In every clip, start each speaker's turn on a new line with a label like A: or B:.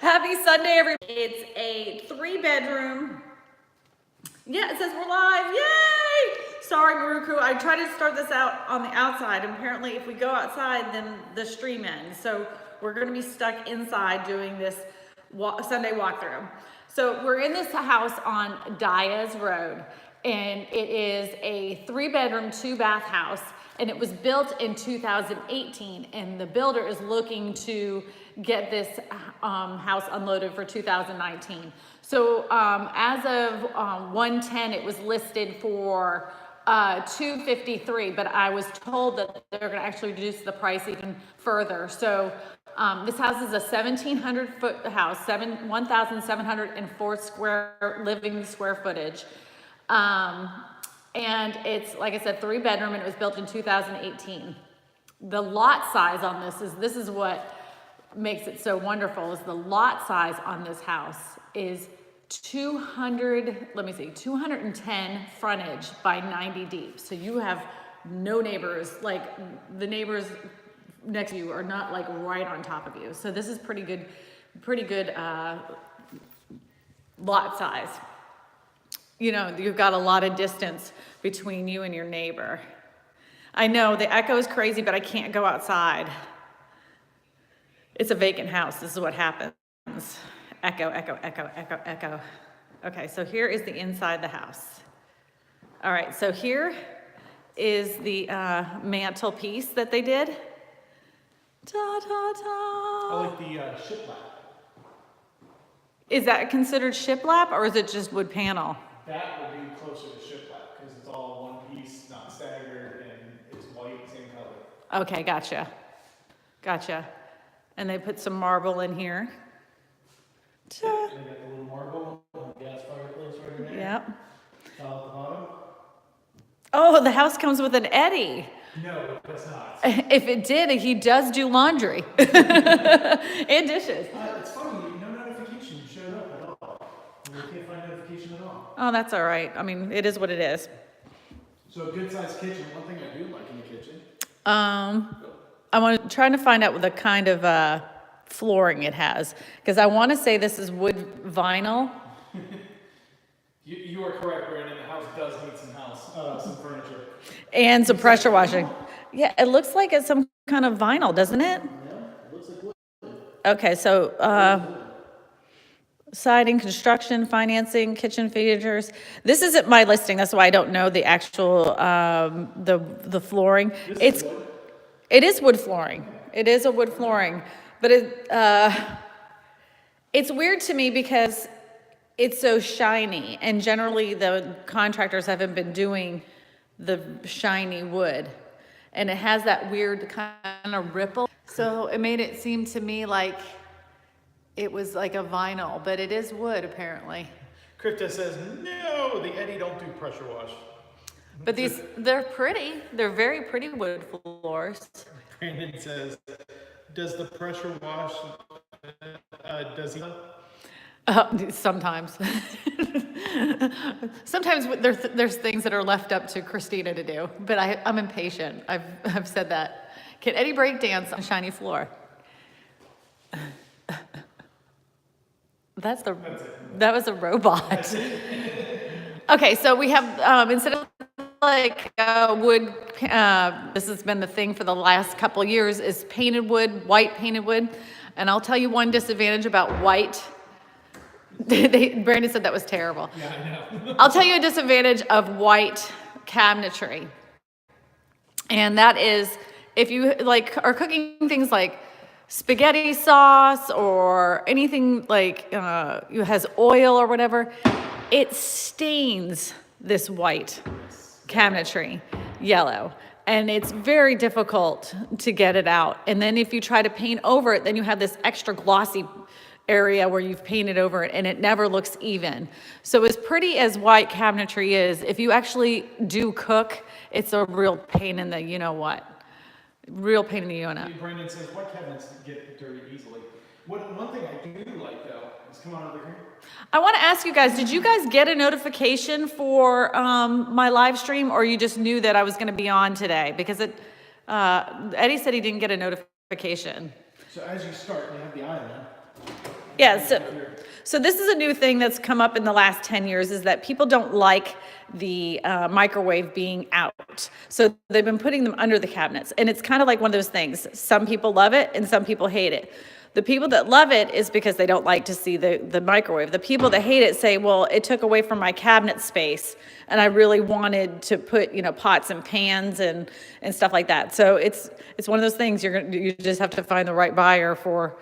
A: Happy Sunday, everybody. It's a 3-bedroom. Yeah, it says we're live. Yay! Sorry, Maruku. I tried to start this out on the outside. Apparently, if we go outside, then the stream ends. So we're going to be stuck inside doing this Sunday walkthrough. So we're in this house on Diaz Road, and it is a 3-bedroom, 2-bath house. And it was built in 2018, and the builder is looking to get this house unloaded for 2019. So as of 110, it was listed for 253, but I was told that they're going to actually reduce the price even further. So this house is a 1,700 foot house, 1,704 living square footage. And it's, like I said, 3-bedroom, and it was built in 2018. The lot size on this is what makes it so wonderful, is the lot size on this house is 210 frontage by 90 deep. So you have no neighbors, like the neighbors next to you are not like right on top of you. So this is pretty good lot size. You know, you've got a lot of distance between you and your neighbor. I know the echo is crazy, but I can't go outside. It's a vacant house. This is what happens. Echo, echo, echo, echo, echo. Okay, so here is the inside of the house. All right, so here is the mantelpiece that they did. Ta ta ta.
B: I like the shiplap.
A: Is that considered shiplap, or is it just wood panel?
B: That would be closer to shiplap because it's all one piece, not staggered, and it's white, same color.
A: Okay, gotcha. Gotcha. And they put some marble in here.
B: They got the little marble, gas fireplace right there.
A: Yep.
B: Tile at the bottom.
A: Oh, the house comes with an Eddie.
B: No, it does not.
A: If it did, he does do laundry and dishes.
B: It's funny, no notification showed up at all. We can't find notification at all.
A: Oh, that's all right. I mean, it is what it is.
B: So a good sized kitchen. One thing I do like in the kitchen.
A: I'm trying to find out what the kind of flooring it has, because I want to say this is wood vinyl.
B: You are correct, Brandon. The house does need some furniture.
A: And some pressure washing. Yeah, it looks like it's some kind of vinyl, doesn't it?
B: Yeah, it looks like wood.
A: Okay, so siding, construction, financing, kitchen features. This isn't my listing. That's why I don't know the actual the flooring. It is wood flooring. It is a wood flooring, but it's weird to me because it's so shiny, and generally the contractors haven't been doing the shiny wood, and it has that weird kind of ripple. So it made it seem to me like it was like a vinyl, but it is wood apparently.
B: Kripta says, no, the Eddie don't do pressure wash.
A: But they're pretty. They're very pretty wood floors.
B: Brandon says, does the pressure wash, does he?
A: Sometimes. Sometimes there's things that are left up to Kristina to do, but I'm impatient. I've said that. Can Eddie break dance on a shiny floor? That was a robot. Okay, so we have instead of like wood, this has been the thing for the last couple of years, is painted wood, white painted wood. And I'll tell you one disadvantage about white. Brandon said that was terrible.
B: Yeah, I know.
A: I'll tell you a disadvantage of white cabinetry. And that is, if you like are cooking things like spaghetti sauce or anything like has oil or whatever, it stains this white cabinetry yellow, and it's very difficult to get it out. And then if you try to paint over it, then you have this extra glossy area where you've painted over it, and it never looks even. So as pretty as white cabinetry is, if you actually do cook, it's a real pain in the you-know-what. Real pain in the unit.
B: Brandon says, white cabinets get dirty easily. One thing I do like, though, is come on over here.
A: I want to ask you guys, did you guys get a notification for my live stream, or you just knew that I was going to be on today? Because Eddie said he didn't get a notification.
B: So as you start, you have the island.
A: Yeah, so this is a new thing that's come up in the last 10 years, is that people don't like the microwave being out. So they've been putting them under the cabinets. And it's kind of like one of those things. Some people love it and some people hate it. The people that love it is because they don't like to see the microwave. The people that hate it say, well, it took away from my cabinet space, and I really wanted to put, pots and pans and stuff like that. So it's one of those things, you just have to find the right buyer for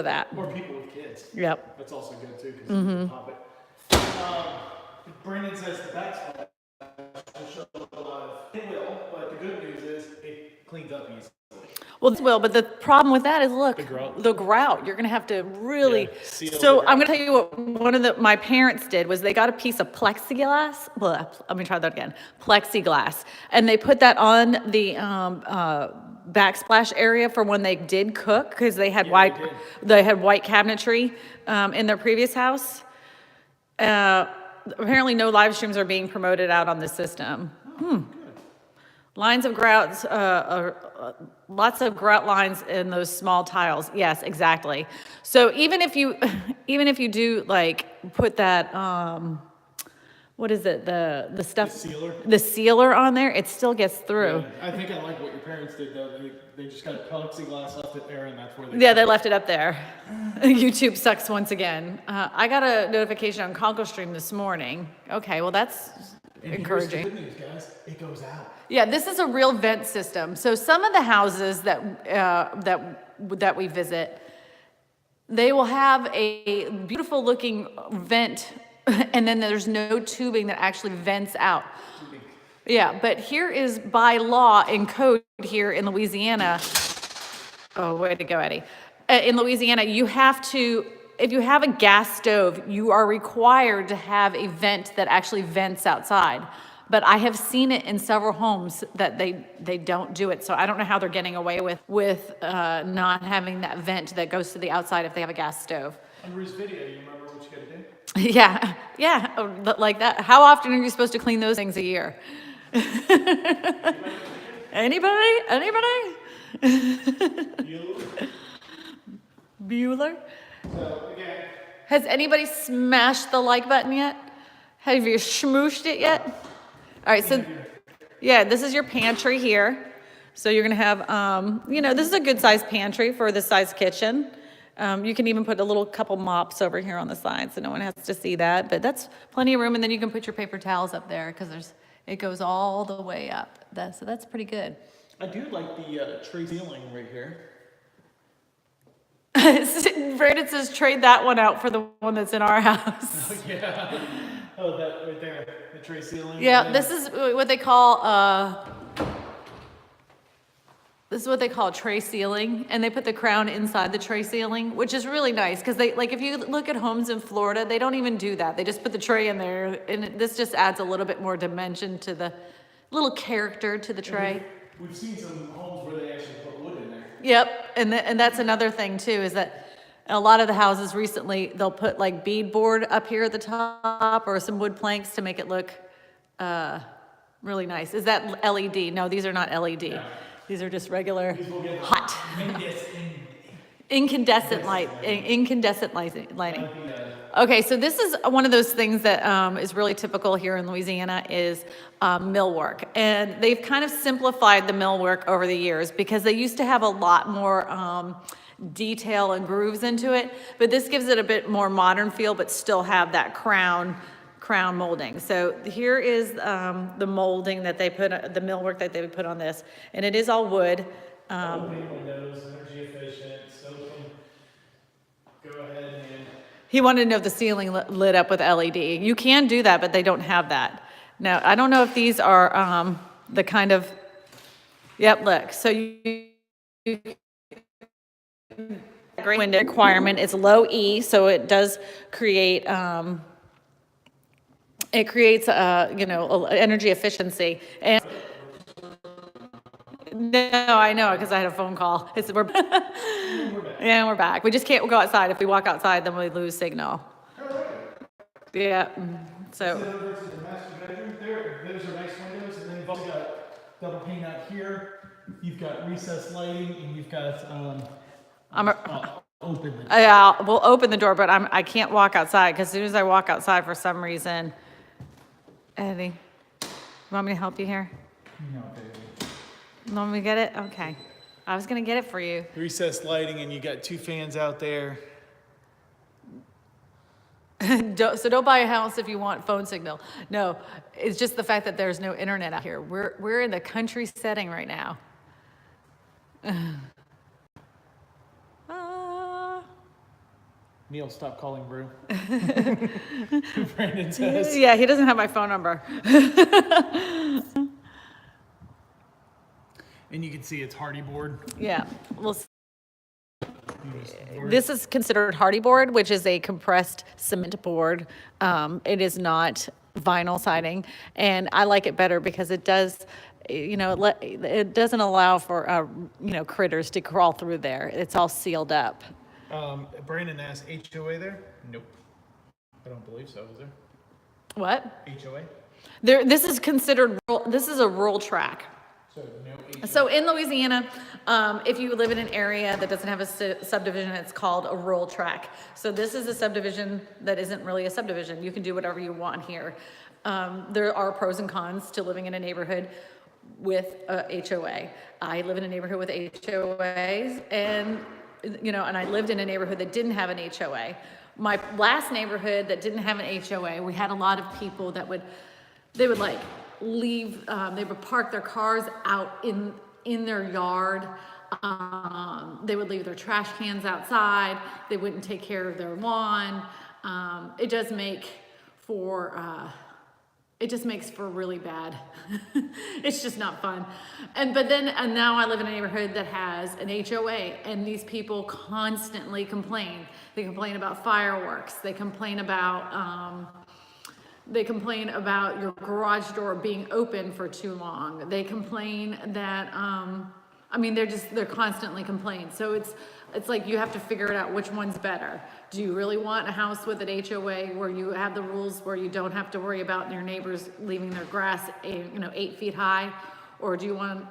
A: that.
B: Or people with kids.
A: Yep.
B: That's also good too, because you can pop it. Brandon says the backsplash will show a lot of. It will, but the good news is it cleans up easily.
A: Well, it will, but the problem with that is, look, the grout. You're going to have to really. So I'm going to tell you what one of my parents did was they got a piece of plexiglass. Let me try that again. Plexiglass, and they put that on the backsplash area for when they did cook, because they had white cabinetry in their previous house. Apparently, no live streams are being promoted out on the system. Lines of grouts, lots of grout lines in those small tiles. Yes, exactly. So even if you do like put that, what is it? The stuff. The sealer on there, it still gets through.
B: Yeah, I think I like what your parents did though. They just got a plexiglass left it there, and that's where they.
A: Yeah, they left it up there. YouTube sucks once again. I got a notification on Conco Stream this morning. Okay, well that's encouraging.
B: Here's the good news, guys. It goes out.
A: Yeah, this is a real vent system. So some of the houses that we visit, they will have a beautiful looking vent, and then there's no tubing that actually vents out. Yeah, but here is by law and code here in Louisiana. Oh, way to go, Eddie. In Louisiana, you have to, if you have a gas stove, you are required to have a vent that actually vents outside. But I have seen it in several homes that they don't do it. So I don't know how they're getting away with not having that vent that goes to the outside if they have a gas stove.
B: On Rouge's video, you remember what you gotta do?
A: Yeah, like that. How often are you supposed to clean those things a year? Anybody? Bueller?
B: So again,
A: has anybody smashed the like button yet? Have you schmooshed it yet? All right, so yeah, this is your pantry here. So you're gonna have, this is a good sized pantry for this size kitchen. You can even put a little couple mops over here on the side so no one has to see that, but that's plenty of room. And then you can put your paper towels up there because it goes all the way up. So that's pretty good.
B: I do like the tray ceiling right here.
A: Brandon says trade that one out for the one that's in our house.
B: Oh, yeah. Oh, that right there, the tray ceiling.
A: Yeah, this is what they call tray ceiling, and they put the crown inside the tray ceiling, which is really nice because if you look at homes in Florida, they don't even do that. They just put the tray in there, and this just adds a little bit more dimension to the little character to the tray.
B: We've seen some homes where they actually put wood in there.
A: Yep, and that's another thing too, is that a lot of the houses recently, they'll put like beadboard up here at the top or some wood planks to make it look really nice. Is that LED? No, these are not LED. No. These are just regular hot incandescent lighting. Okay, so this is one of those things that is really typical here in Louisiana is millwork. And they've kind of simplified the millwork over the years because they used to have a lot more detail and grooves into it, but this gives it a bit more modern feel, but still have that crown molding. So here is the molding that they put, the millwork that they would put on this, and it is all wood.
B: Windows, energy efficient, so go ahead and.
A: He wanted to know if the ceiling lit up with LED. You can do that, but they don't have that. Now, I don't know if these are the kind of, yep, look. So you great window requirement is low E, so it does create energy efficiency. And no, I know, because I had a phone call. We're back. We just can't go outside. If we walk outside, then we lose signal. Yeah. So.
B: Versus the master bedroom, those are nice windows, and then you've also got double pane out here. You've got recessed lighting, and you've got open the door.
A: Yeah, we'll open the door, but I can't walk outside, because as soon as I walk outside, for some reason, Eddie, you want me to help you here?
B: No, baby.
A: You want me to get it? Okay. I was gonna get it for you.
B: Recessed lighting, and you got 2 fans out there.
A: So don't buy a house if you want phone signal. No, it's just the fact that there's no internet out here. We're in the country setting right now.
B: Neil, stop calling Brew. Brandon says.
A: Yeah, he doesn't have my phone number.
B: And you can see it's hardy board.
A: Yeah, well, this is considered hardy board, which is a compressed cement board. It is not vinyl siding, and I like it better because it does, it doesn't allow for, critters to crawl through there. It's all sealed up.
B: Brandon asked, HOA there? Nope. I don't believe so, is there?
A: What?
B: HOA?
A: This is considered, this is a rural track.
B: So no HOA.
A: So in Louisiana, if you live in an area that doesn't have a subdivision, it's called a rural tract. So this is a subdivision that isn't really a subdivision. You can do whatever you want here. There are pros and cons to living in a neighborhood with a HOA. I live in a neighborhood with HOAs, and I lived in a neighborhood that didn't have an HOA. My last neighborhood that didn't have an HOA, we had a lot of people that would like leave, they would park their cars out in their yard. They would leave their trash cans outside. They wouldn't take care of their lawn. It just makes for really bad. It's just not fun. And now I live in a neighborhood that has an HOA, and these people constantly complain. They complain about fireworks. They complain about your garage door being open for too long. They complain that, they're constantly complaining. So it's like you have to figure it out which one's better. Do you really want a house with an HOA where you have the rules where you don't have to worry about your neighbors leaving their grass, 8 feet high? Or do you want,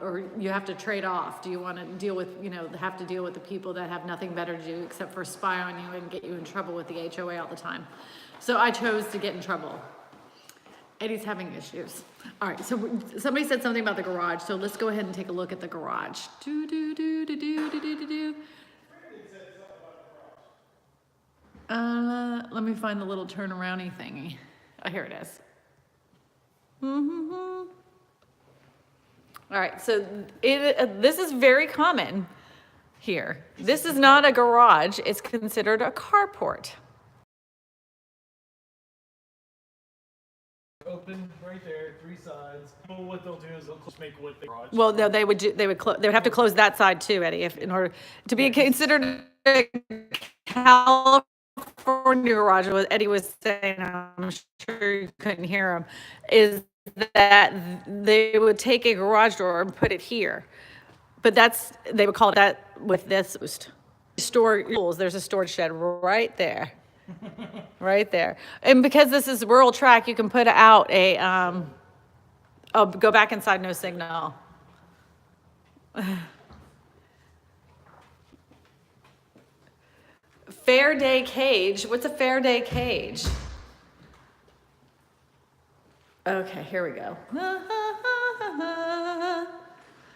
A: or you have to trade off? Do you want to deal with, have to deal with the people that have nothing better to do except for spy on you and get you in trouble with the HOA all the time? So I chose to get in trouble. Eddie's having issues. All right, so somebody said something about the garage, so let's go ahead and take a look at the garage. Let me find the little turnaroundy thingy. Oh, here it is. All right, so this is very common here. This is not a garage, it's considered a carport.
B: Open right there, 3 sides. Well, what they'll do is they'll just make what the garage.
A: Well, no, they would have to close that side too, Eddie, in order to be considered a California garage. What Eddie was saying, I'm sure you couldn't hear him, is that they would take a garage door and put it here, but they would call it that with this store tools. There's a storage shed right there. Right there. And because this is rural track, you can put out a, go back inside, no signal. Faraday cage. What's a Faraday cage? Okay, here we go.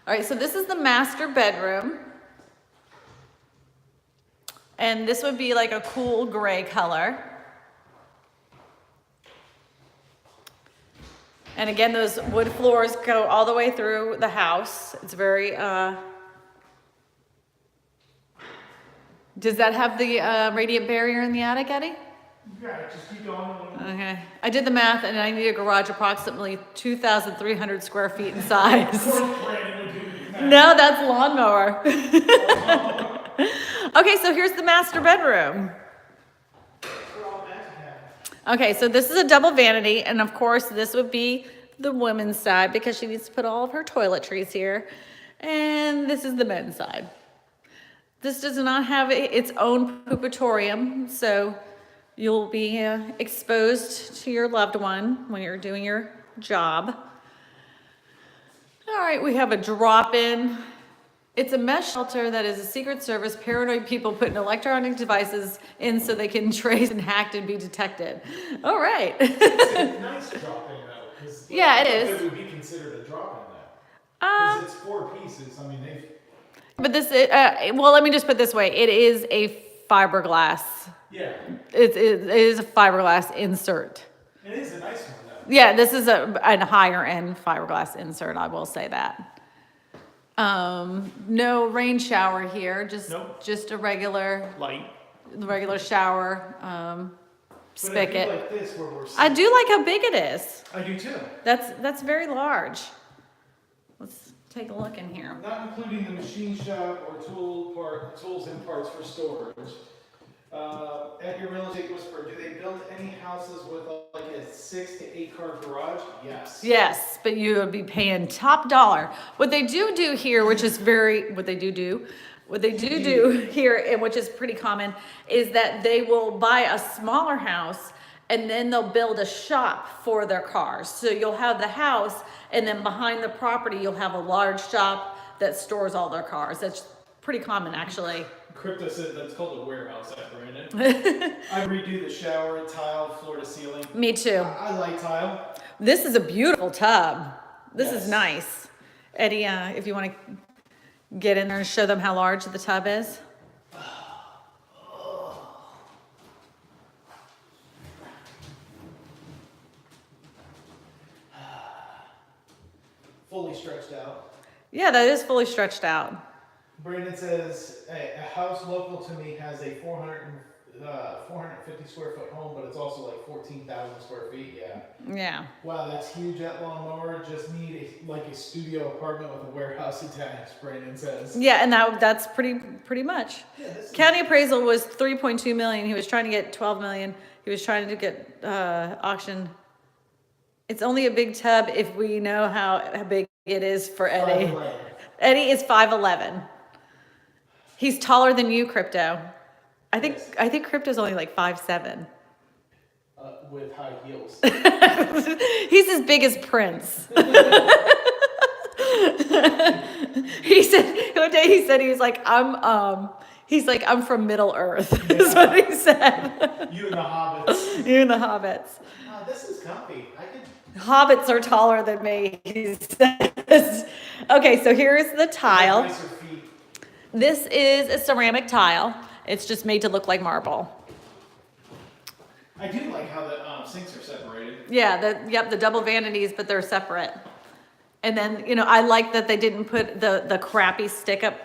A: All right, so this is the master bedroom. And this would be like a cool gray color. And again, those wood floors go all the way through the house. It's very, does that have the radiant barrier in the attic, Eddie?
B: Yeah, just keep going.
A: Okay. I did the math, and I need a garage approximately 2,300 square feet in size. No, that's lawnmower. Okay, so here's the master bedroom. Okay, so this is a double vanity, and of course this would be the women's side because she needs to put all of her toiletries here. And this is the men's side. This does not have its own poopatorium, so you'll be exposed to your loved one when you're doing your job. All right, we have a drop-in It's a mesh shelter that is a secret service. Paranoid people putting electronic devices in so they can trace and hacked and be detected. All right.
B: It's a nice drop-in though, because
A: Yeah, it is.
B: it would be considered a drop-in though,
A: Uh,
B: because it's 4 pieces. I mean, they've.
A: but this, well, let me just put it this way. It is a fiberglass.
B: Yeah,
A: It is a fiberglass insert.
B: it is a nice one though.
A: Yeah, this is a higher end fiberglass insert. I will say that. No rain shower here. Just
B: Nope.
A: just a regular
B: Light.
A: shower.
B: But
A: Spigot.
B: I do like this where we're.
A: I do like how big it is.
B: I do too.
A: That's very large. Let's take a look in here.
B: Not including the machine shop or tools and parts for storage. At your real estate whisper, do they build any houses with like a 6 to 8 car garage? Yes.
A: Yes, but you would be paying top dollar. What they do here, which is what they do here, and which is pretty common, is that they will buy a smaller house and then they'll build a shop for their cars. So you'll have the house, and then behind the property, you'll have a large shop that stores all their cars. That's pretty common, actually.
B: Crypto said that's called a warehouse after it. I redo the shower, tile, floor to ceiling.
A: Me too.
B: I like tile.
A: This is a beautiful tub. This
B: Yes.
A: is nice. Eddie, if you want to get in there and show them how large the tub is.
B: Fully stretched out.
A: Yeah, that is fully stretched out.
B: Brandon says a house local to me has a 450 square foot home, but it's also like 14,000 square feet. Yeah.
A: Yeah.
B: Wow, that's huge at Lawnmower. Just need a studio apartment with a warehouse attached. Brandon says.
A: Yeah, and that's pretty much.
B: Yeah, this is-
A: County appraisal was 3.2 million. He was trying to get 12 million. He was trying to get auction. It's only a big tub if we know how big it is for Eddie.
B: 5'11".
A: Eddie is 5'11". He's taller than you, Crypto. I think Crypto's only like 5'7".
B: With high heels.
A: He's as big as Prince. He said one day he was like, I'm from Middle Earth. Is what he said.
B: You and the hobbits.
A: You and the hobbits.
B: Oh, this is comfy.
A: Hobbits are taller than me, he says. Okay, so here's the tile.
B: Nicer feet.
A: This is a ceramic tile. It's just made to look like marble.
B: I do like how the sinks are separated.
A: Yeah, the double vanities, but they're separate. And then, I like that they didn't put the crappy stick up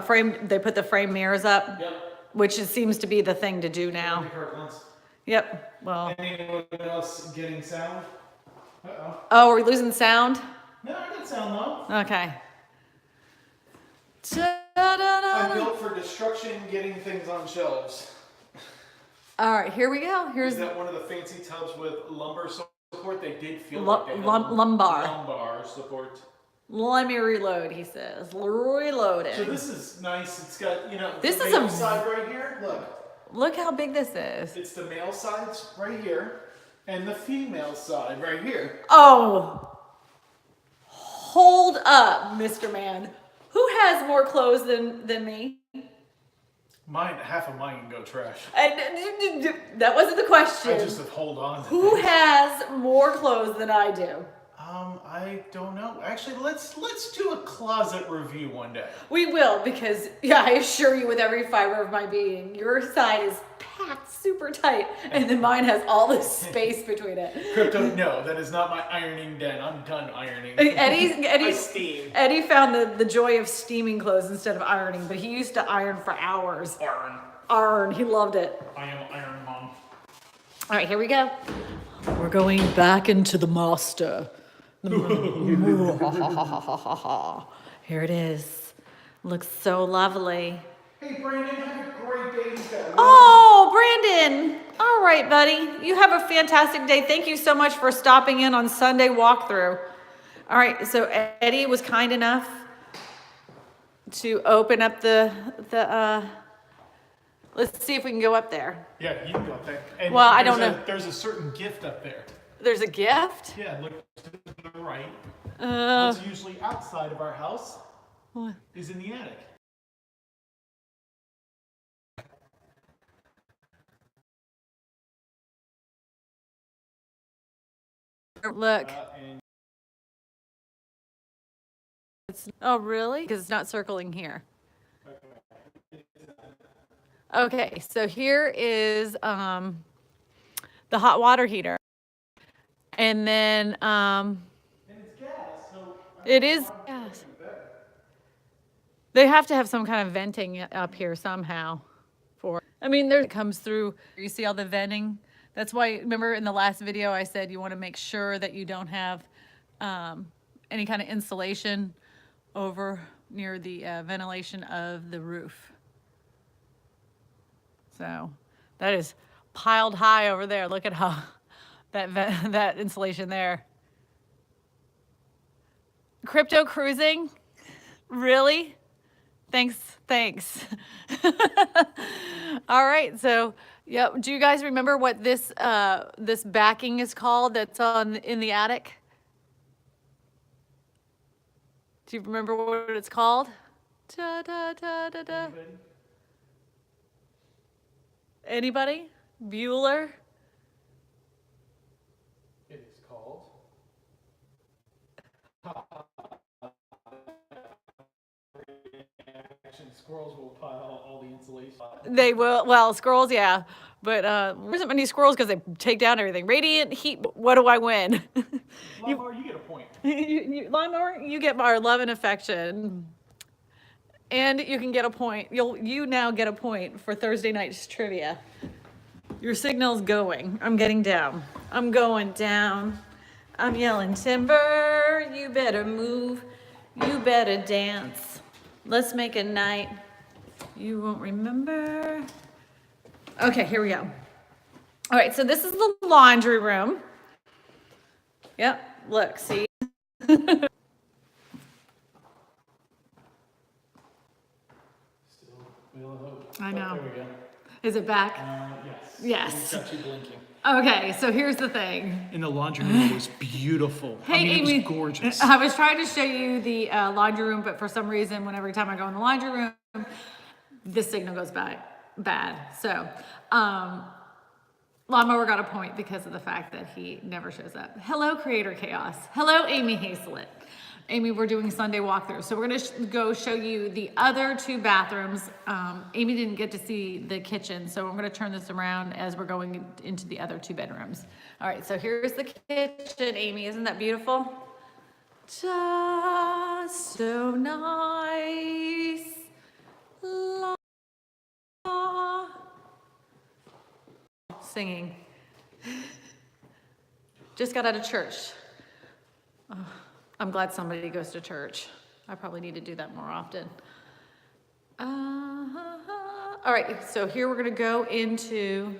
A: frame. They put the frame mirrors up,
B: Yep.
A: which seems to be the thing to do now. Yep. Well.
B: Anyone else getting sound?
A: Oh, are we losing sound?
B: No, I got sound though.
A: Okay.
B: I'm built for destruction, getting things on shelves.
A: All right, here we go. Here's
B: Is that one of the fancy tubs with lumbar support? They did feel
A: Lu-
B: like they had
A: lumbar.
B: lumbar support.
A: Let me reload, he says. Reloading.
B: So this is nice. It's got,
A: This
B: the
A: is
B: male
A: a-
B: side right here. Look,
A: Look how big this is.
B: it's the male side right here, and the female side right here.
A: Oh, hold up, Mr. Man. Who has more clothes than me?
B: Half of mine can go trash.
A: That wasn't the question.
B: I just hold on. To
A: Who
B: things.
A: has more clothes than I do?
B: I don't know. Actually, let's do a closet review one day.
A: We will, because I assure you, with every fiber of my being, your side is packed super tight, and then mine has all this space between it.
B: Crypto, no, that is not my ironing den. I'm done ironing. I steam.
A: Eddie found the joy of steaming clothes instead of ironing, but he used to iron for hours. Iron, he loved it.
B: I am Iron Mom.
A: All right, here we go. We're going back into the master. Here it is. Looks so lovely.
B: Hey, Brandon, have a great day.
A: Oh, Brandon. All right, buddy. You have a fantastic day. Thank you so much for stopping in on Sunday walkthrough. All right, so Eddie was kind enough to open up the let's see if we can go up there.
B: Yeah, you can go up there. And
A: Well, I don't know.
B: There's a certain gift up there.
A: There's a gift?
B: Yeah, look to the right.
A: Uh,
B: It's usually outside of our house. is in the attic.
A: Look.
B: And
A: Oh, really? Because it's not circling here. Okay, so here is the hot water heater. And then
B: it's gas, so
A: it is gas. They have to have some kind of venting up here somehow. I mean, there it comes through. You see all the venting? That's why, remember in the last video I said you want to make sure that you don't have any kind of insulation over near the ventilation of the roof. So that is piled high over there. Look at how that insulation there. Crypto cruising? Really? Thanks. All right, so yeah, do you guys remember what this this backing is called that's in the attic? Do you remember what it's called? Da, da, da, da, da. Anybody? Bueller?
B: it is called. Squirrels will pile all the insulation.
A: They will, well, squirrels, yeah. But there isn't many squirrels because they take down everything. Radiant heat, what do I win?
B: Lawnmower, you get a point.
A: Lawnmower, you get our love and affection. And you can get a point. You now get a point for Thursday night's trivia. Your signal's going. I'm getting down. I'm going down. I'm yelling timber. You better move. You better dance. Let's make a night you won't remember. Okay, here we go. All right, so this is the laundry room. Yep, look, see? I know.
B: There we go.
A: Is it back?
B: Yes.
A: Yes.
B: It's got you blinking.
A: Okay, so here's the thing.
B: And the laundry room was beautiful.
A: Hey,
B: it
A: Amy.
B: was gorgeous.
A: I was trying to show you the laundry room, but for some reason, every time I go in the laundry room, the signal goes bad. So, Lawnmower got a point because of the fact that he never shows up. Hello, Creator Chaos. Hello, Amy Hazelet. Amy, we're doing Sunday walkthrough. So we're gonna go show you the other two bathrooms. Amy didn't get to see the kitchen, so I'm gonna turn this around as we're going into the other two bedrooms. All right, so here's the kitchen, Amy. Isn't that beautiful? Just so nice. La. Singing. Just got out of church. Oh, I'm glad somebody goes to church. I probably need to do that more often. All right, so here we're gonna go into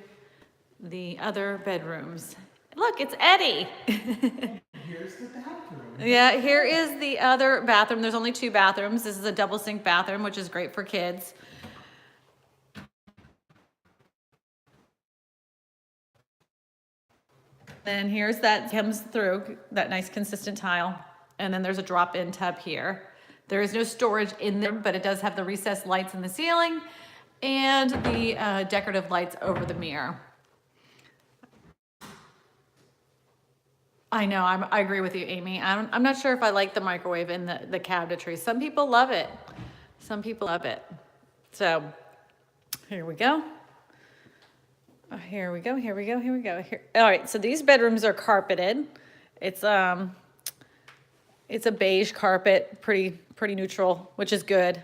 A: the other bedrooms. Look, it's Eddie.
B: Here's the bathroom.
A: Yeah, here is the other bathroom. There's only two bathrooms. This is a double sink bathroom, which is great for kids. And here's that comes through, that nice consistent tile. And then there's a drop-in tub here. There is no storage in there, but it does have the recessed lights in the ceiling and the decorative lights over the mirror. I know, I agree with you, Amy. I'm not sure if I like the microwave in the cabinetry. Some people love it. Some people love it. So here we go. Oh, here we go. All right, so these bedrooms are carpeted. It's a beige carpet, pretty neutral, which is good.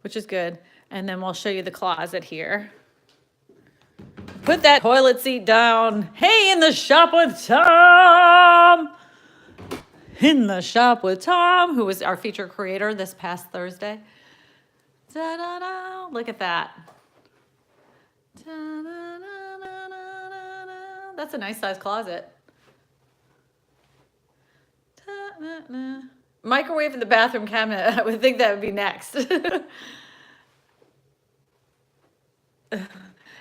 A: And then we'll show you the closet here. Put that toilet seat down. Hey, in the shop with Tom. In the shop with Tom, who was our feature creator this past Thursday. Da-da-da. Look at that. Da-da-da-da-da-da. That's a nice size closet. Da-da-da. Microwave in the bathroom cabinet. I would think that would be next.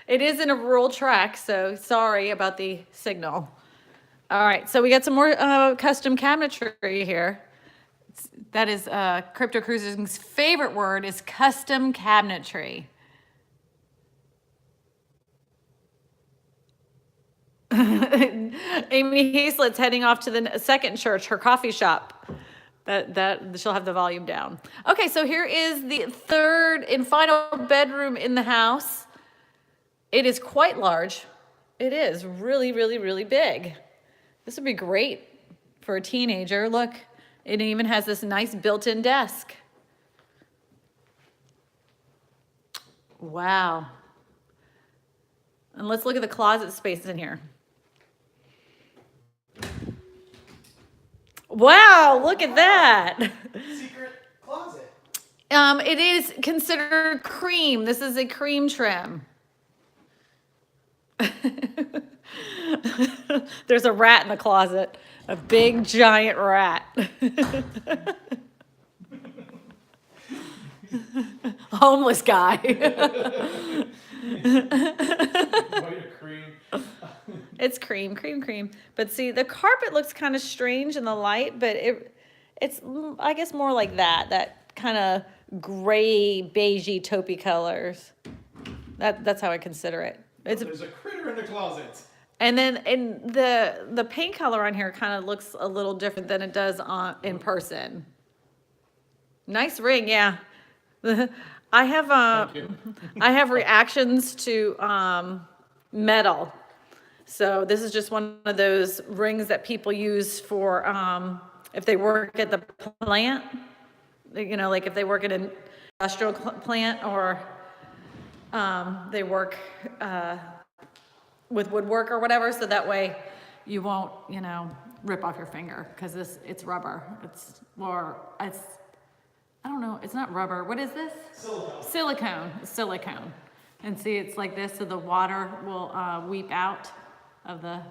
A: It is in a rural track, so sorry about the signal. All right, so we got some more custom cabinetry here. That is Crypto Cruising's favorite word is custom cabinetry. Amy Haeslet's heading off to the second church, her coffee shop. That she'll have the volume down. Okay, so here is the third and final bedroom in the house. It is quite large. It is really, really, really big. This would be great for a teenager. Look, it even has this nice built-in desk. Wow. And let's look at the closet space in here. Wow, look at that.
B: Secret closet.
A: It is considered cream. This is a cream trim. There's a rat in the closet, a big giant rat. Homeless guy.
B: White cream.
A: It's cream. But see, the carpet looks kind of strange in the light, but it's I guess more like that kind of gray, beigey, taupey colors. That's how I consider it.
B: There's a critter in the closet.
A: And then the paint color on here kind of looks a little different than it does in person. Nice ring, yeah. I have I have reactions to metal. So this is just one of those rings that people use for if they work at the plant, you know, like if they work at an industrial plant or they work with woodwork or whatever, so that way you won't, you know, rip off your finger because it's rubber. I don't know, it's not rubber. What is this? Silicone. And see, it's like this, so the water will weep out of the,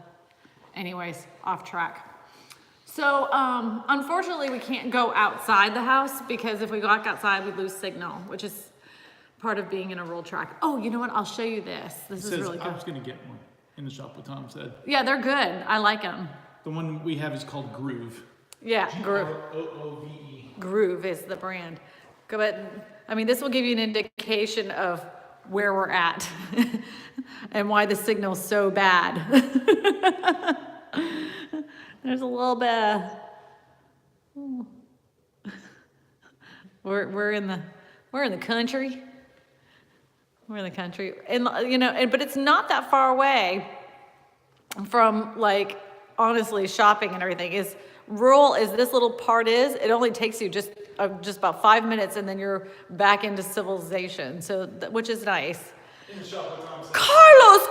A: anyways, off track. So, unfortunately, we can't go outside the house because if we walk outside, we lose signal, which is part of being in a rural track. Oh, you know what? I'll show you this. This is really good.
B: I was going to get one in the shop, what Tom said.
A: Yeah, they're good. I like them.
B: The one we have is called Groove.
A: Yeah, Groove.
B: Groove.
A: Groove is the brand. I mean, this will give you an indication of where we're at and why the signal's so bad. There's a little bit of, we're in the country. We're in the country, and you know, but it's not that far away from, like, honestly, shopping and everything. Is rural as this little part is, it only takes you just about 5 minutes, and then you're back into civilization. So, which is nice.
B: In the shop, what Tom said.
A: Carlos.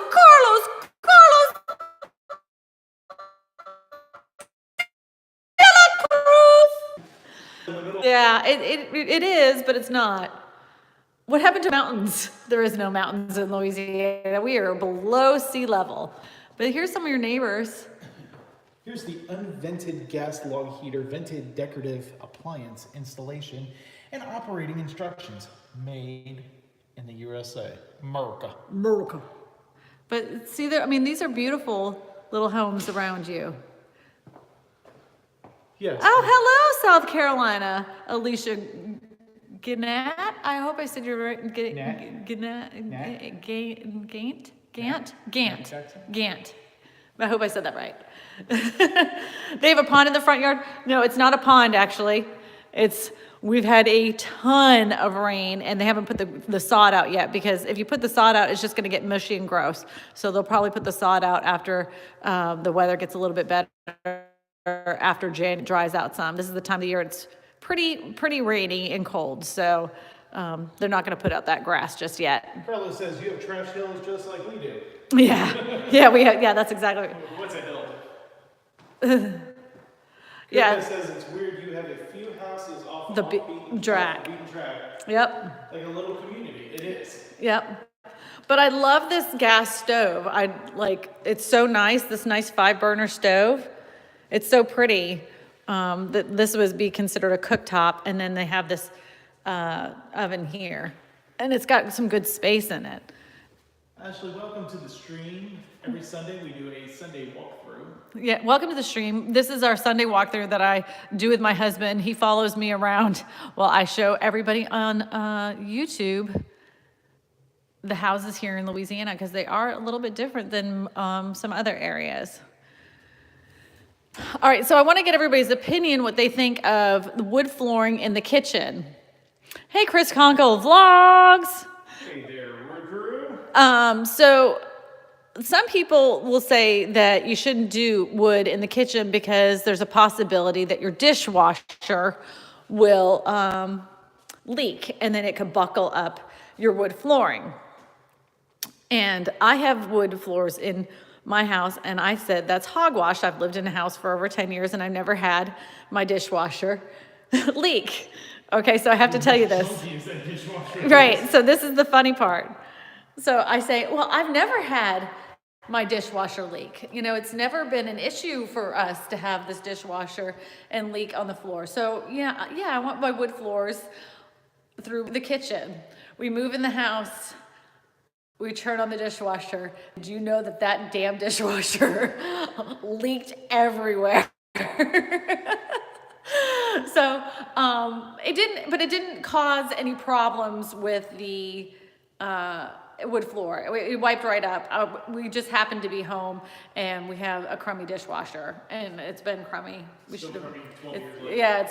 A: Yeah, it is, but it's not. What happened to mountains? There is no mountains in Louisiana. We are below sea level. But here's some of your neighbors.
B: Here's the unvented gas log heater, vented decorative appliance installation and operating instructions, made in the USA. America.
A: But see, I mean, these are beautiful little homes around you.
B: Yes.
A: Oh, hello, South Carolina, Alicia Gannett. I hope I said you're right. Gant. I hope I said that right. They have a pond in the front yard. No, it's not a pond, actually. We've had a ton of rain, and they haven't put the sod out yet, because if you put the sod out, it's just going to get mushy and gross. So they'll probably put the sod out after the weather gets a little bit better, after Jan dries out some. This is the time of the year it's pretty rainy and cold, so they're not going to put out that grass just yet.
B: Carlos says you have trash hills just like we do.
A: Yeah, we have. Yeah, that's exactly.
B: What's a hill?
A: Yeah.
B: It says it's weird. You have a few houses off
A: The
B: beaten
A: track.
B: track.
A: Yep.
B: Like a little community. It is.
A: Yep. But I love this gas stove. It's so nice. This nice 5-burner stove. It's so pretty. That this would be considered a cooktop, and then they have this oven here, and it's got some good space in it.
B: Ashley, welcome to the stream. Every Sunday we do a Sunday walkthrough.
A: Yeah, welcome to the stream. This is our Sunday walkthrough that I do with my husband. He follows me around while I show everybody on YouTube the houses here in Louisiana, because they are a little bit different than some other areas. All right, so I want to get everybody's opinion, what they think of the wood flooring in the kitchen. Hey, Chris Conkle Vlogs.
B: Hey there, Word Guru.
A: So some people will say that you shouldn't do wood in the kitchen because there's a possibility that your dishwasher will leak and then it could buckle up your wood flooring. And I have wood floors in my house, and I said that's hogwash. I've lived in a house for over 10 years and I've never had my dishwasher leak. Okay, so I have to tell you this. Right, so this is the funny part. So I say, well, I've never had my dishwasher leak. You know, it's never been an issue for us to have this dishwasher and leak on the floor. So yeah, I want my wood floors through the kitchen. We move in the house, we turn on the dishwasher. Do you know that that damn dishwasher leaked everywhere? So it didn't cause any problems with the wood floor. It wiped right up. We just happened to be home and we have a crummy dishwasher, and it's been crummy. Yeah,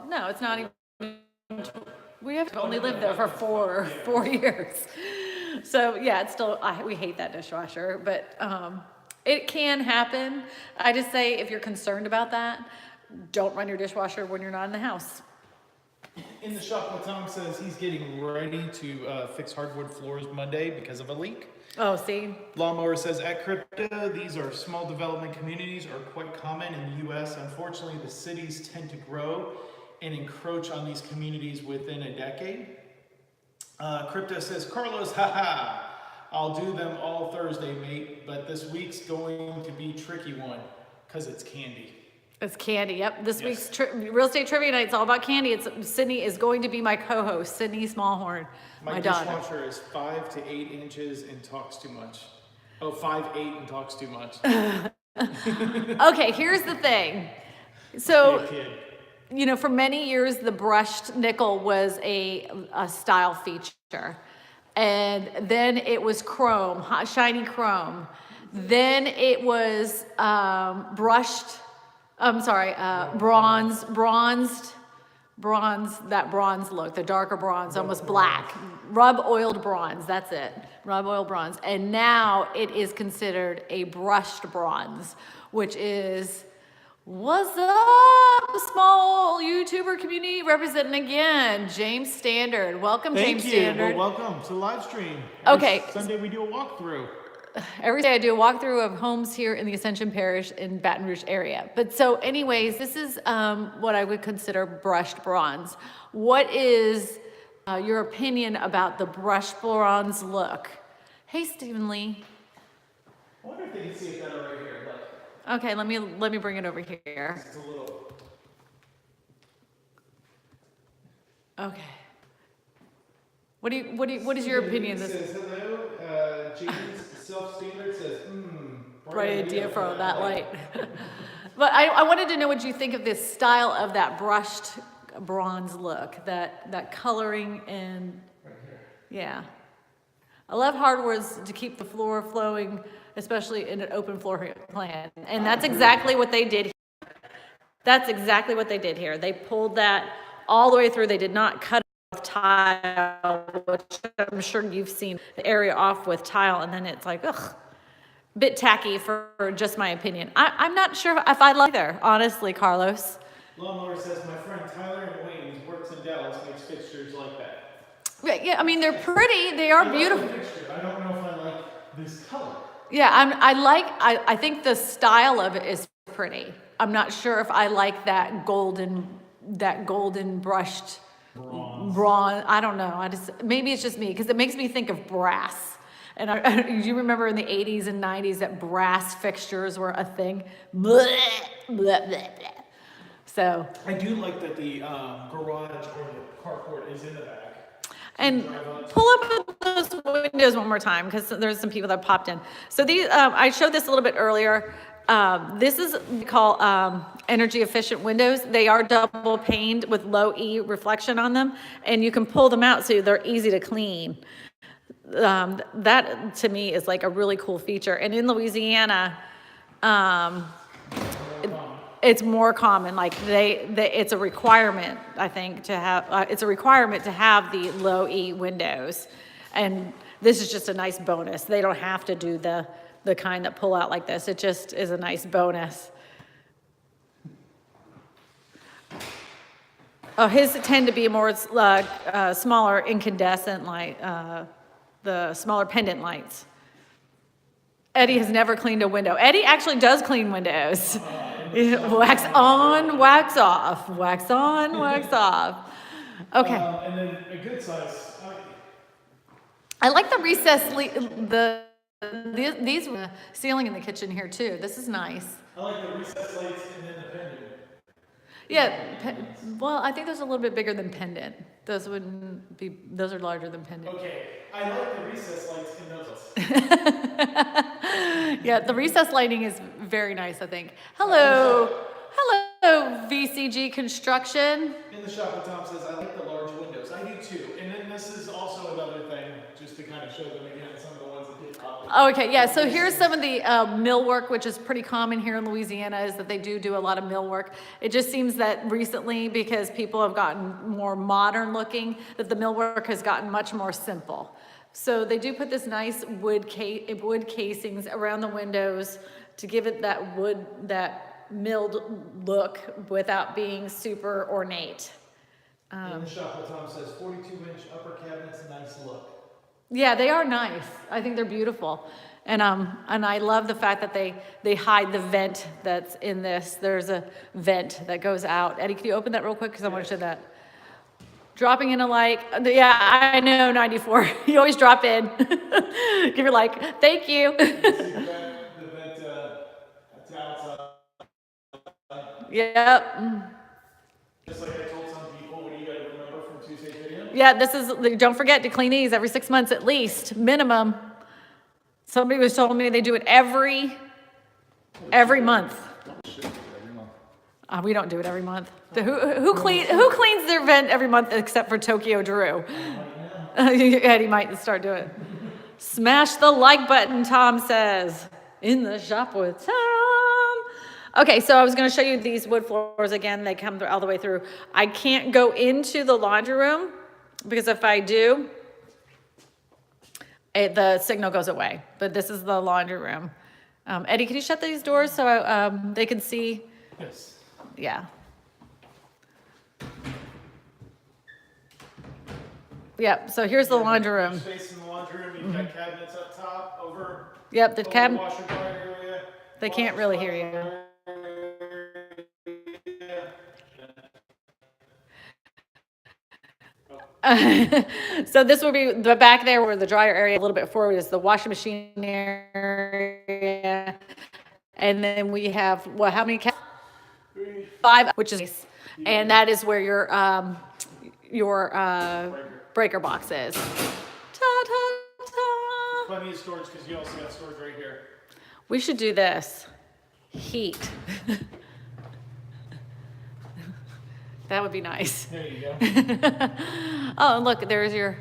A: no, it's not even. We have only lived there for four years. So yeah, it's still, we hate that dishwasher, but it can happen. I just say, if you're concerned about that, don't run your dishwasher when you're not in the house.
B: In the shop, Baton says he's getting ready to fix hardwood floors Monday because of a leak.
A: Oh, see?
B: Lawnmower says, at Crypto, these are small development communities, are quite common in the U.S. Unfortunately, the cities tend to grow and encroach on these communities within a decade. Crypto says, Carlos, haha, I'll do them all Thursday, mate, but this week's going to be a tricky one because it's candy.
A: It's candy, yep. This week's real estate trivia night, it's all about candy. Sydney is going to be my co-host, Kristina Smallhorn, my daughter.
B: My dishwasher is 5 to 8 inches and talks too much. Oh, 5'8" and talks too much.
A: Okay, here's the thing. So, you know, for many years, the brushed nickel was a style feature. And then it was chrome, hot, shiny chrome. Then it was bronze, that bronze look, the darker bronze, almost black. Rub oiled bronze, that's it. Rub oiled bronze. And now it is considered a brushed bronze, which is, what's up, small YouTuber community representing again, James Standard. Welcome, James Standard.
B: Well, welcome to the live stream.
A: Okay.
B: Sunday we do a walkthrough.
A: Every day I do a walkthrough of homes here in the Ascension Parish in Baton Rouge area. But so anyways, this is what I would consider brushed bronze. What is your opinion about the brushed bronze look? Hey, Stephen Lee.
B: I wonder if they can see it better right here.
A: Okay, let me bring it over here.
B: It's a little.
A: Okay. What is your opinion?
B: Says hello. James Self-Standard says,
A: bright idea for that light. But I wanted to know what you think of this style of that brushed bronze look, that coloring and
B: right here.
A: Yeah. I love hardwoods to keep the floor flowing, especially in an open floor plan. And that's exactly what they did here. That's exactly what they did here. They pulled that all the way through. They did not cut off tile, which I'm sure you've seen the area off with tile, and then it's like, ugh, bit tacky for just my opinion. I'm not sure if I like either, honestly, Carlos.
B: Lawnmower says, my friend Tyler and Wayne works in Dallas, makes fixtures like that.
A: Yeah, I mean, they're pretty. They are beautiful.
B: I don't know if I like this color.
A: Yeah, I think the style of it is pretty. I'm not sure if I like that golden brushed bronze. I don't know. Maybe it's just me, because it makes me think of brass. And you remember in the 80s and 90s that brass fixtures were a thing. Blah, blah, blah, blah. So
B: I do like that the garage or the carport is in the back.
A: And
B: drive up
A: pull up those windows one more time because there's some people that popped in. So these, I showed this a little bit earlier. This is what we call energy efficient windows. They are double paned with low E reflection on them, and you can pull them out so they're easy to clean. That to me is like a really cool feature. And in Louisiana, it's more common. Like it's a requirement, I think, to have. It's a requirement to have the low E windows, and this is just a nice bonus. They don't have to do the kind that pull out like this. It just is a nice bonus. Oh, his tend to be more smaller incandescent light, the smaller pendant lights. Eddie has never cleaned a window. Eddie actually does clean windows. Wax on, wax off. Wax on, wax off. Okay.
B: And then a good size.
A: I like the recessed, these ceiling in the kitchen here too. This is nice.
B: I like the recessed lights and then the pendant.
A: Yeah, well, I think those are a little bit bigger than pendant. Those wouldn't be, those are larger than pendant.
B: Okay, I like the recessed lights in those.
A: Yeah, the recessed lighting is very nice, I think. Hello. Hello, VCG Construction.
B: In the shop, Tom says, I like the large windows. I do too. And then this is also another thing, just to kind of show them again, some of the ones that did pop.
A: Okay, yeah, so here's some of the millwork, which is pretty common here in Louisiana, is that they do a lot of millwork. It just seems that recently, because people have gotten more modern looking, that the millwork has gotten much more simple. So they do put this nice wood casings around the windows to give it that wood, that milled look without being super ornate.
B: In the shop, Tom says 42-inch upper cabinets, nice look.
A: Yeah, they are nice. I think they're beautiful. And I love the fact that they hide the vent that's in this. There's a vent that goes out. Eddie, can you open that real quick? Because I want to show that. Dropping in a like, yeah, I know, 94. You always drop in. Give your like, thank you.
B: The vent that's outside.
A: Yep.
B: Just like I told some people, what do you got to remember from Tuesday's video?
A: Yeah, this is, don't forget to clean these every 6 months at least, minimum. Somebody was telling me they do it every month. We don't do it every month. Who cleans their vent every month except for Tokyo Drew? Eddie might start doing it. Smash the like button, Tom says. In the shop with Tom. Okay, so I was going to show you these wood floors again. They come all the way through. I can't go into the laundry room because if I do, the signal goes away. But this is the laundry room. Eddie, can you shut these doors so they can see?
B: Yes.
A: Yeah. Yep, so here's the laundry room.
B: Space in the laundry room, you've got cabinets up top, over.
A: Yep, the cabinet.
B: Washer dryer area.
A: They can't really hear you. So this would be the back there where the dryer area, a little bit forward, is the washing machine area. And then we have, well, how many cabinets? 5, which is nice. And that is where your breaker box is. Ta-ta-ta.
B: Plenty of storage because you also got storage right here.
A: We should do this. Heat. That would be nice.
B: There you go.
A: Oh, and look, there's your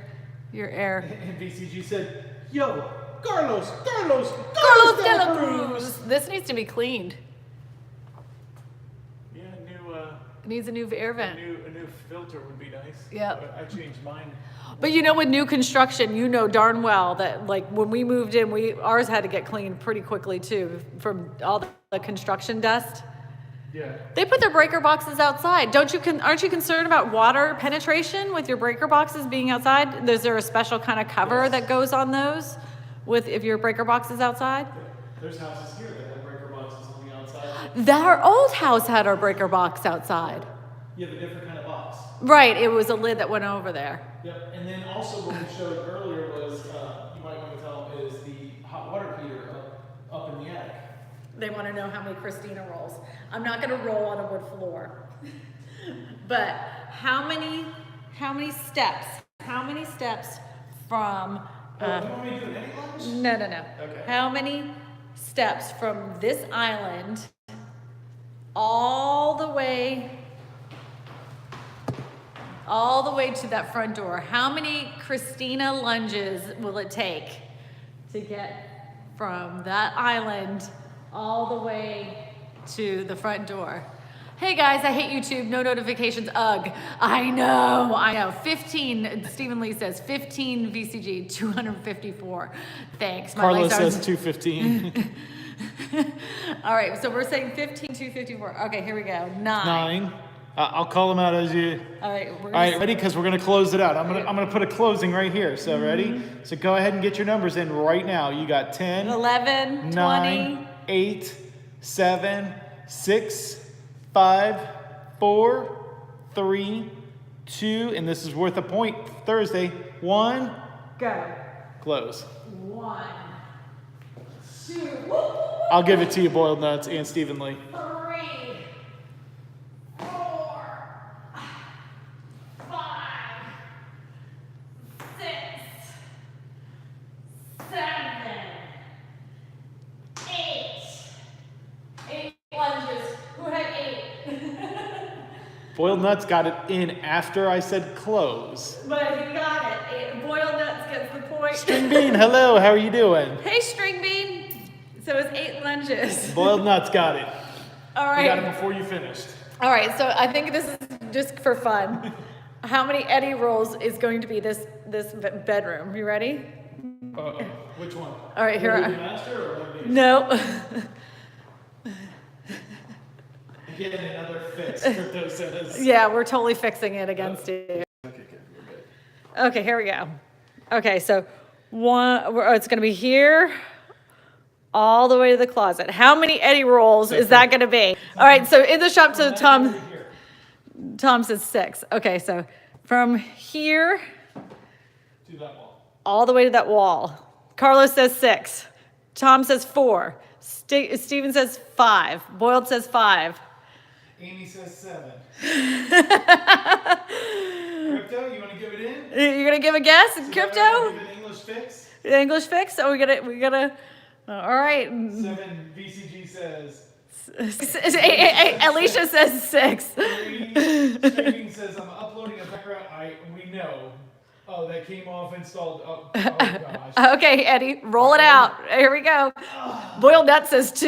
A: air.
B: And BCG said, yo, Carlos de la Cruz.
A: This needs to be cleaned.
B: Yeah,
A: It needs a new air vent.
B: a new filter would be nice.
A: Yep.
B: I changed mine.
A: But you know, with new construction, you know darn well that like when we moved in, ours had to get cleaned pretty quickly too from all the construction dust.
B: Yeah.
A: They put their breaker boxes outside. Aren't you concerned about water penetration with your breaker boxes being outside? Is there a special kind of cover that goes on those if your breaker box is outside?
B: There's houses here that have breaker boxes on the outside.
A: Our old house had our breaker box outside.
B: You have a different kind of box.
A: Right, it was a lid that went over there.
B: Yep, and then also what we showed earlier was, you might want to tell them, is the hot water heater up in the attic.
A: They want to know how many Kristina rolls. I'm not going to roll on a wood floor. But how many steps from,
B: You want me to do an any lunch?
A: no.
B: Okay.
A: How many steps from this island all the way to that front door? How many Kristina lunges will it take to get from that island all the way to the front door? Hey guys, I hate YouTube, no notifications, ugh. I know. 15, Stephen Lee says 15 VCG, 254. Thanks. My
B: Carlos
A: legs are-
B: says 215.
A: All right, so we're saying 15, 254. Okay, here we go. 9.
B: I'll call them out as you.
A: All right, we're
B: All
A: gonna
B: right, ready? Because we're gonna close it out. I'm gonna put a closing right here. So ready? So go ahead and get your numbers in right now. You got 10,
A: 11,
B: 9,
A: 20.
B: 8, 7, 6, 5, 4, 3, 2, and this is worth a point. Thursday. 1.
A: Go.
B: Close.
A: 1, 2,
B: I'll give it to you, Boiled Nuts and Stephen Lee.
A: 3, 4, 5, 6, 7, 8. 8 lunges. Who had 8?
B: Boiled Nuts got it in after I said close.
A: But he got it. Boiled Nuts gets the point.
B: String Bean, hello, how are you doing?
A: Hey, String Bean. So it's 8 lunges.
B: Boiled Nuts got it.
A: All
B: You got it
A: right.
B: before you finished.
A: All right. So I think this is just for fun. How many Eddie rolls is going to be this bedroom? You ready?
B: Which one?
A: All right. Here.
B: Master or one of these?
A: No.
B: Getting another fix, Crypto says.
A: Yeah, we're totally fixing it against you.
B: Okay, good, we're good.
A: Okay. Here we go. Okay. So it's going to be here. All the way to the closet. How many Eddie rolls is that going to be? All right, so in the shop, so Tom says 6. Okay, so from here
B: To that wall.
A: all the way to that wall. Carlos says 6. Tom says 4. Steven says 5. Boiled says 5.
B: Amy says 7. Crypto, you want to give it in?
A: You're going to give a guess? Crypto?
B: Give it English fix?
A: English fix? Oh, we gotta. All right.
B: 7, VCG says.
A: Alicia says 6.
B: 3, Streaming says, I'm uploading a background. We know. Oh, that came off installed. Oh gosh.
A: Okay, Eddie, roll it out. Here we go. Boiled Nut says 2.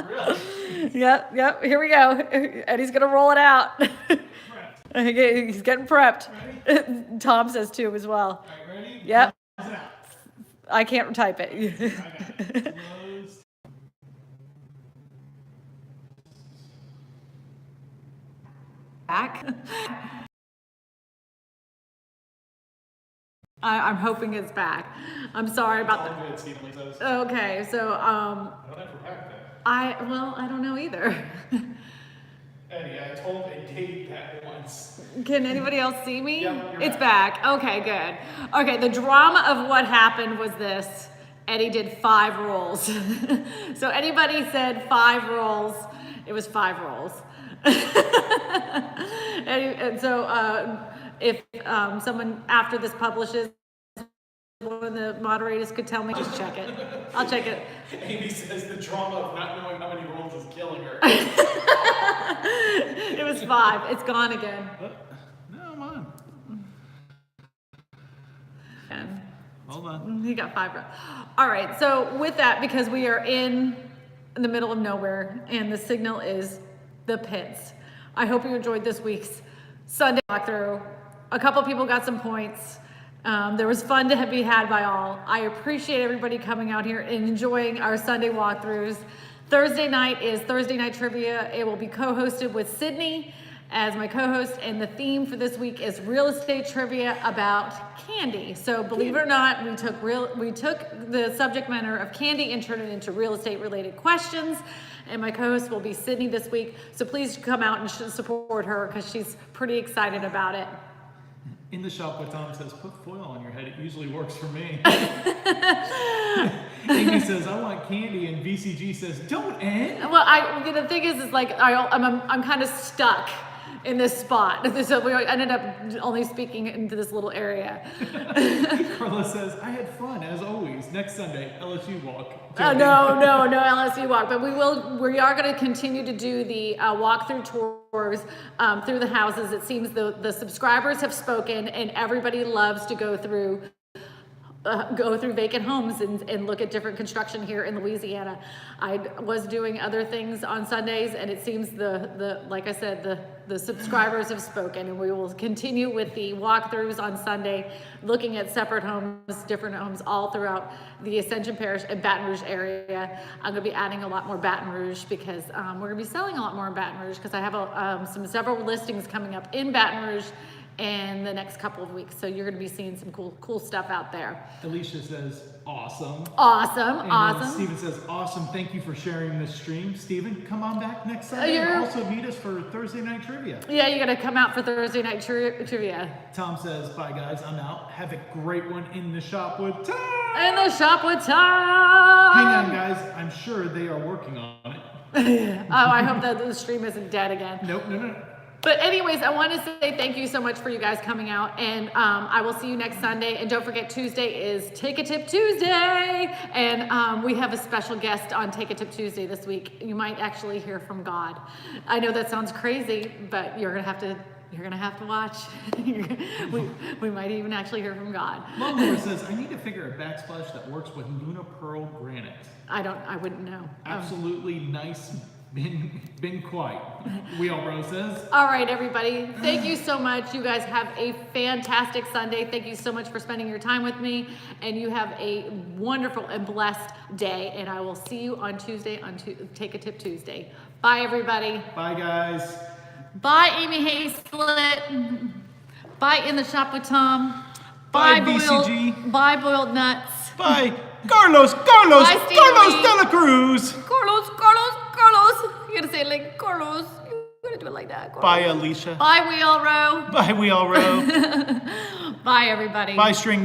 B: Really?
A: Yep. Here we go. Eddie's gonna roll it out.
B: Prepped.
A: He's getting prepped.
B: Ready?
A: Tom says 2 as well.
B: All right, ready?
A: Yep.
B: Close it out.
A: I can't type it.
B: I got it. Closed.
A: Back. I'm hoping it's back. I'm sorry about
B: All
A: that.
B: good, Stephen Lee says.
A: Okay, so
B: I don't know if we're back there.
A: I don't know either.
B: Eddie, I told a date that once.
A: Can anybody else see me?
B: Yep, you're
A: It's back. Okay, good. Okay, the drama of what happened was this. Eddie did 5 rolls. So anybody said 5 rolls, it was 5 rolls. And so if someone after this publishes, one of the moderators could tell me, just check it. I'll check it.
B: Amy says the drama of not knowing how many rolls is killing her.
A: It was 5. It's gone again.
B: No, I'm on.
A: And
B: Hold on.
A: he got 5 rolls. All right, so with that, because we are in the middle of nowhere and the signal is the pits, I hope you enjoyed this week's Sunday walkthrough. A couple people got some points. There was fun to be had by all. I appreciate everybody coming out here and enjoying our Sunday walkthroughs. Thursday night is Thursday Night Trivia. It will be co-hosted with Sydney as my co-host, and the theme for this week is real estate trivia about candy. So believe it or not, we took the subject matter of candy and turned it into real estate related questions. And my co-host will be Sydney this week. So please come out and support her because she's pretty excited about it.
B: In the shop, Baton says, put foil on your head. It usually works for me. Amy says, I want candy, and VCG says, don't end.
A: Well, the thing is like I'm kind of stuck in this spot. So we ended up only speaking into this little area.
C: Carlos says, I had fun as always. Next Sunday, LSU walk.
A: No LSU walk, but we are going to continue to do the walkthrough tours through the houses. It seems the subscribers have spoken, and everybody loves to go through vacant homes and look at different construction here in Louisiana. I was doing other things on Sundays, and it seems like I said, the subscribers have spoken, and we will continue with the walkthroughs on Sunday, looking at separate homes, different homes all throughout the Ascension Parish and Baton Rouge area. I'm going to be adding a lot more Baton Rouge because we're going to be selling a lot more in Baton Rouge because I have several listings coming up in Baton Rouge in the next couple of weeks. So you're going to be seeing some cool stuff out there.
C: Alicia says, awesome.
A: Awesome.
C: Steven says, awesome. Thank you for sharing this stream. Steven, come on back next Sunday and also meet us for Thursday night trivia.
A: Yeah, you got to come out for Thursday night trivia.
C: Tom says, bye guys, I'm out. Have a great one in the shop with Tom.
A: In the shop with Tom.
C: Hang on guys, I'm sure they are working on it.
A: I hope that the stream isn't dead again.
C: Nope, no.
A: But anyways, I want to say thank you so much for you guys coming out, and I will see you next Sunday. And don't forget, Tuesday is Take a Tip Tuesday, and we have a special guest on Take a Tip Tuesday this week. You might actually hear from God. I know that sounds crazy, but you're gonna have to watch. we might even actually hear from God.
C: Lawnmower says, I need to figure a backsplash that works with Luna Pearl granite.
A: I wouldn't know.
C: Absolutely nice. Been quite. Wheelrow says.
A: All right, everybody. Thank you so much. You guys have a fantastic Sunday. Thank you so much for spending your time with me. And you have a wonderful and blessed day. And I will see you on Tuesday on Take a Tip Tuesday. Bye, everybody.
C: Bye, guys.
A: Bye, Amy Hazlett. Bye, In the Shop with Tom.
C: Bye, BCG.
A: Bye, Boiled Nuts.
C: Bye, Carlos
A: Bye,
C: de la Cruz.
A: Carlos. You gotta say it like Carlos. You gotta do it like that. Carlos.
C: Bye, Alicia.
A: Bye, Wheelrow.
C: Bye, Wheelrow.
A: Bye, everybody.
C: Bye, String Bean.